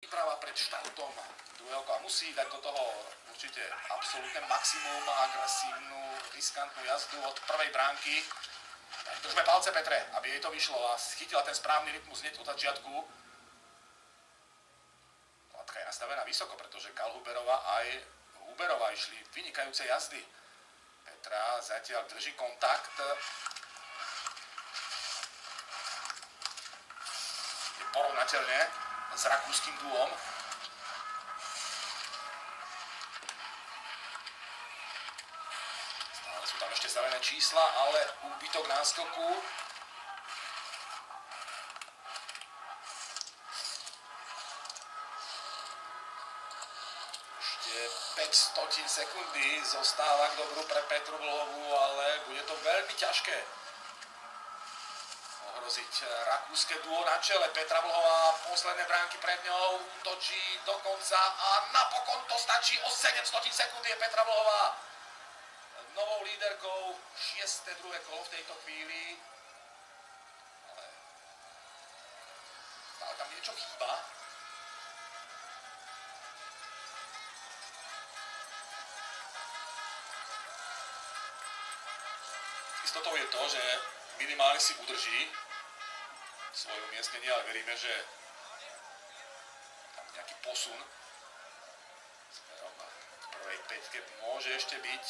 Príprava pred štartom duelku a musí dať do toho určite absolútne maximum, agresívnu, riskantnú jazdu od prvej bránky. Držme palce, Petre, aby jej to vyšlo a chytila ten správny rytmus hneď od začiatku. Latka je nastavená vysoko, pretože Kalhuberová aj Huberová išli vynikajúce jazdy. Petra zatiaľ drží kontakt. Je porovnateľne s rakúskym duom. Stále sú tam ešte zelené čísla, ale úbytok náskoku. Ešte 500 sekundy zostáva k dobru pre Petru Vlhovú, ale bude to veľmi ťažké ohroziť rakúske duo na čele. Petra Vlhová, posledné bránky pred ňou, útočí do konca a napokon to stačí. O 700 sekúnd je Petra Vlhová novou líderkou. 6. druhé kolo v tejto chvíli. Ale stále tam niečo chýba. Istotou je to, že minimálne si udrží svoje umiestnenie, ale veríme, že tam nejaký posun smerom k prvej päťke môže ešte byť.